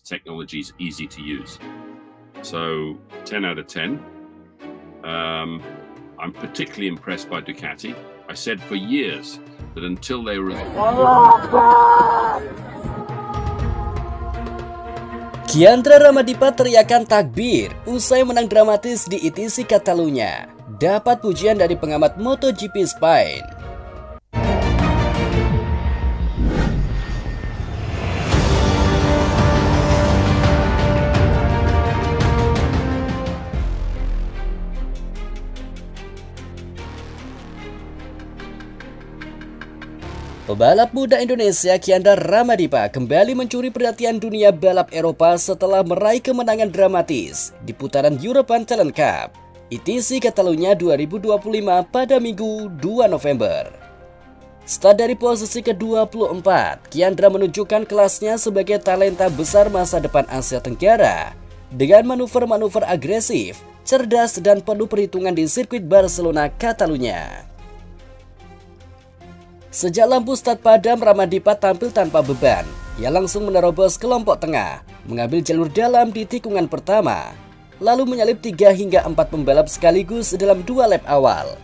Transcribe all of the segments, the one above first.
technology is easy to use. So 10 out of 10. I'm particularly impressed by Ducati. I said for years that until they were... Chiandra Ramadipa teriakan takbir usai menang dramatis di ITC Catalunya. Dapat pujian dari pengamat MotoGP Spain. Pebalap muda Indonesia Chiandra Ramadipa kembali mencuri perhatian dunia balap Eropa setelah meraih kemenangan dramatis di putaran European Talent Cup ITC Catalunya 2025 pada Minggu 2 November. Start dari posisi ke-24, Chiandra menunjukkan kelasnya sebagai talenta besar masa depan Asia Tenggara dengan manuver-manuver agresif, cerdas dan penuh perhitungan di sirkuit Barcelona Catalunya. Sejak lampu start padam, Ramadipa tampil tanpa beban. Ia langsung menerobos kelompok tengah, mengambil jalur dalam di tikungan pertama, lalu menyalip 3 hingga 4 pembalap sekaligus dalam 2 lap awal.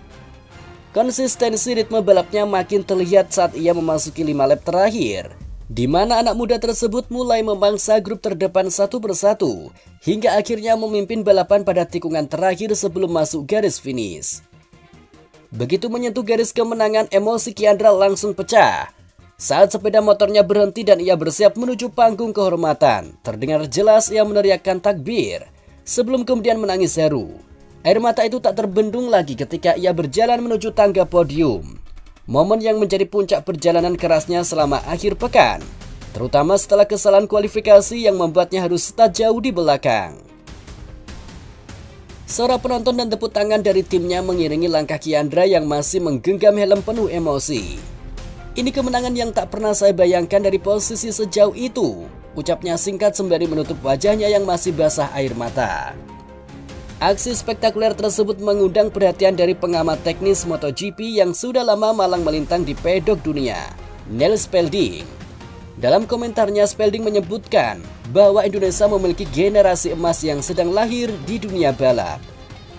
Konsistensi ritme balapnya makin terlihat saat ia memasuki 5 lap terakhir, di mana anak muda tersebut mulai memangsa grup terdepan satu persatu, hingga akhirnya memimpin balapan pada tikungan terakhir sebelum masuk garis finish. Begitu menyentuh garis kemenangan, emosi Chiandra langsung pecah. Saat sepeda motornya berhenti dan ia bersiap menuju panggung kehormatan, terdengar jelas ia meneriakkan takbir, sebelum kemudian menangis haru. Air mata itu tak terbendung lagi ketika ia berjalan menuju tangga podium. Momen yang menjadi puncak perjalanan kerasnya selama akhir pekan, terutama setelah kesalahan kualifikasi yang membuatnya harus start jauh di belakang. Sorak penonton dan tepuk tangan dari timnya mengiringi langkah Chiandra yang masih menggenggam helm penuh emosi. Ini kemenangan yang tak pernah saya bayangkan dari posisi sejauh itu, ucapnya singkat sembari menutup wajahnya yang masih basah air mata. Aksi spektakuler tersebut mengundang perhatian dari pengamat teknis MotoGP yang sudah lama malang melintang di pedok dunia, Neil Spalding. Dalam komentarnya, Spalding menyebutkan bahwa Indonesia memiliki generasi emas yang sedang lahir di dunia balap.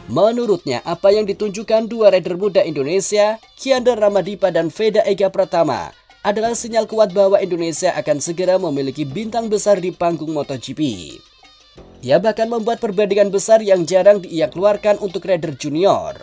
Menurutnya, apa yang ditunjukkan dua rider muda Indonesia, Chiandra Ramadipa dan Veda Ega Pratama, adalah sinyal kuat bahwa Indonesia akan segera memiliki bintang besar di panggung MotoGP. Ia bahkan membuat perbandingan besar yang jarang ia keluarkan untuk rider junior.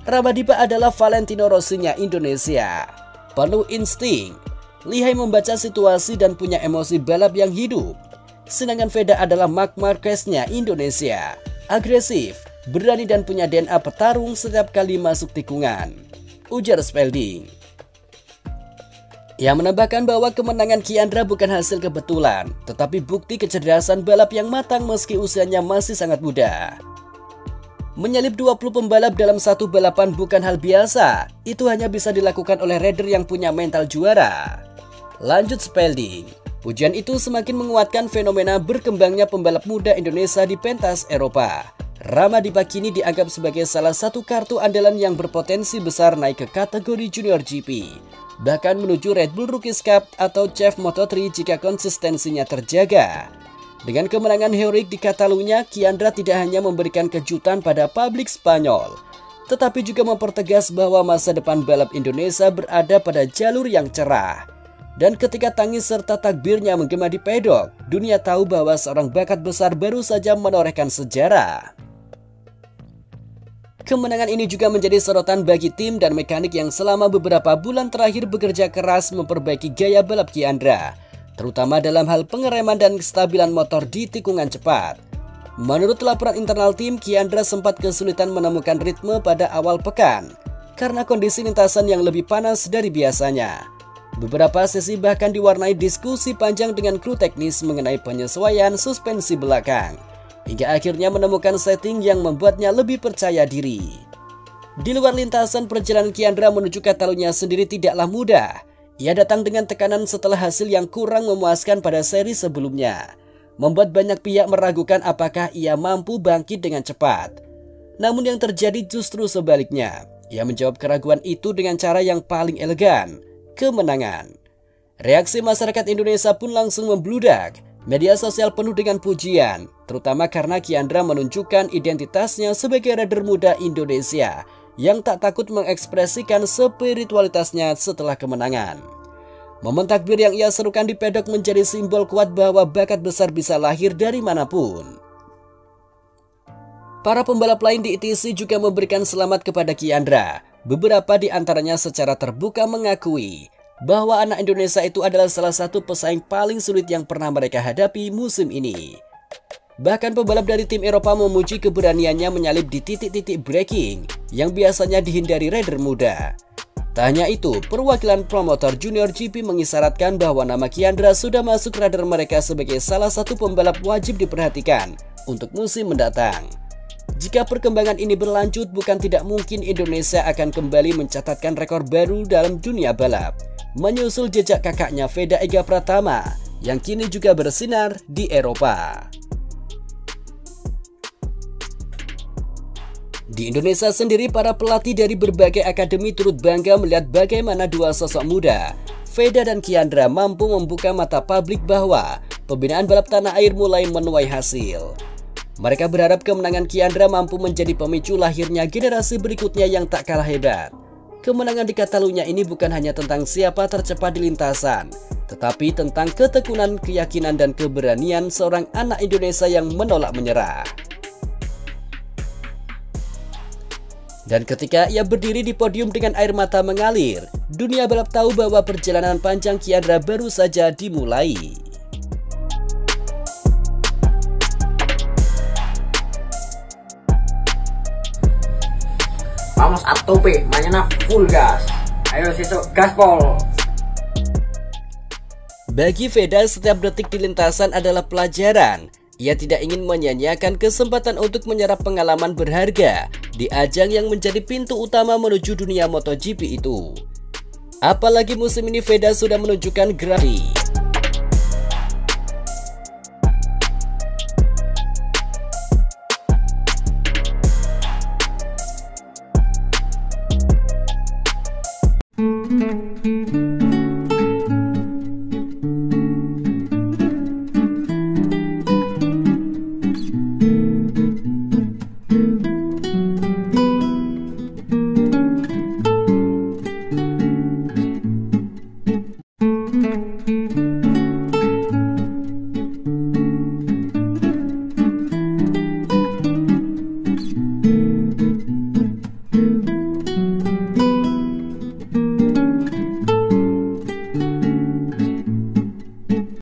Ramadipa adalah Valentino Rossinya Indonesia, penuh insting, lihai membaca situasi dan punya emosi balap yang hidup. Sedangkan Veda adalah Marc Marquez-nya Indonesia, agresif, berani dan punya DNA petarung setiap kali masuk tikungan, ujar Spalding. Ia menambahkan bahwa kemenangan Chiandra bukan hasil kebetulan, tetapi bukti kecerdasan balap yang matang meski usianya masih sangat muda. Menyalip 20 pembalap dalam satu balapan bukan hal biasa, itu hanya bisa dilakukan oleh rider yang punya mental juara. Lanjut Spalding, pujian itu semakin menguatkan fenomena berkembangnya pembalap muda Indonesia di pentas Eropa. Ramadipa kini dianggap sebagai salah satu kartu andalan yang berpotensi besar naik ke kategori Junior GP, bahkan menuju Red Bull Rookies Cup atau CEF Moto3 jika konsistensinya terjaga. Dengan kemenangan heroik di Catalunya, Chiandra tidak hanya memberikan kejutan pada publik Spanyol, tetapi juga mempertegas bahwa masa depan balap Indonesia berada pada jalur yang cerah. Dan ketika tangis serta takbirnya menggema di pedok, dunia tahu bahwa seorang bakat besar baru saja menorehkan sejarah. Kemenangan ini juga menjadi sorotan bagi tim dan mekanik yang selama beberapa bulan terakhir bekerja keras memperbaiki gaya balap Chiandra, terutama dalam hal pengereman dan kestabilan motor di tikungan cepat. Menurut laporan internal tim, Chiandra sempat kesulitan menemukan ritme pada awal pekan karena kondisi lintasan yang lebih panas dari biasanya. Beberapa sesi bahkan diwarnai diskusi panjang dengan kru teknis mengenai penyesuaian suspensi belakang, hingga akhirnya menemukan setting yang membuatnya lebih percaya diri. Di luar lintasan, perjalanan Chiandra menuju Catalunya sendiri tidaklah mudah. Ia datang dengan tekanan setelah hasil yang kurang memuaskan pada seri sebelumnya, membuat banyak pihak meragukan apakah ia mampu bangkit dengan cepat. Namun yang terjadi justru sebaliknya. Ia menjawab keraguan itu dengan cara yang paling elegan, kemenangan. Reaksi masyarakat Indonesia pun langsung membludak. Media sosial penuh dengan pujian, terutama karena Kiandra menunjukkan identitasnya sebagai rider muda Indonesia yang tak takut mengekspresikan spiritualitasnya setelah kemenangan. Momen takbir yang ia serukan di pedok menjadi simbol kuat bahwa bakat besar bisa lahir dari manapun. Para pembalap lain di ITC juga memberikan selamat kepada Kiandra. Beberapa di antaranya secara terbuka mengakui bahwa anak Indonesia itu adalah salah satu pesaing paling sulit yang pernah mereka hadapi musim ini. Bahkan pembalap dari tim Eropa memuji keberaniannya menyalip di titik-titik braking yang biasanya dihindari rider muda. Tak hanya itu, perwakilan promotor Junior GP mengisyaratkan bahwa nama Kiandra sudah masuk radar mereka sebagai salah satu pembalap wajib diperhatikan untuk musim mendatang. Jika perkembangan ini berlanjut, bukan tidak mungkin Indonesia akan kembali mencatatkan rekor baru dalam dunia balap, menyusul jejak kakaknya Veda Ega Pratama yang kini juga bersinar di Eropa. Di Indonesia sendiri, para pelatih dari berbagai akademi turut bangga melihat bagaimana dua sosok muda, Veda dan Kiandra, mampu membuka mata publik bahwa pembinaan balap tanah air mulai menuai hasil. Mereka berharap kemenangan Kiandra mampu menjadi pemicu lahirnya generasi berikutnya yang tak kalah hebat. Kemenangan di Catalunya ini bukan hanya tentang siapa tercepat di lintasan, tetapi tentang ketekunan, keyakinan, dan keberanian seorang anak Indonesia yang menolak menyerah. Dan ketika ia berdiri di podium dengan air mata mengalir, dunia balap tahu bahwa perjalanan panjang Kiandra baru saja dimulai. Vamos a tope, mañana full gas. Ayo sesok gaspol. Bagi Veda, setiap detik di lintasan adalah pelajaran. Ia tidak ingin menyia-nyiakan kesempatan untuk menyerap pengalaman berharga di ajang yang menjadi pintu utama menuju dunia MotoGP itu. Apalagi musim ini Veda sudah menunjukkan grafik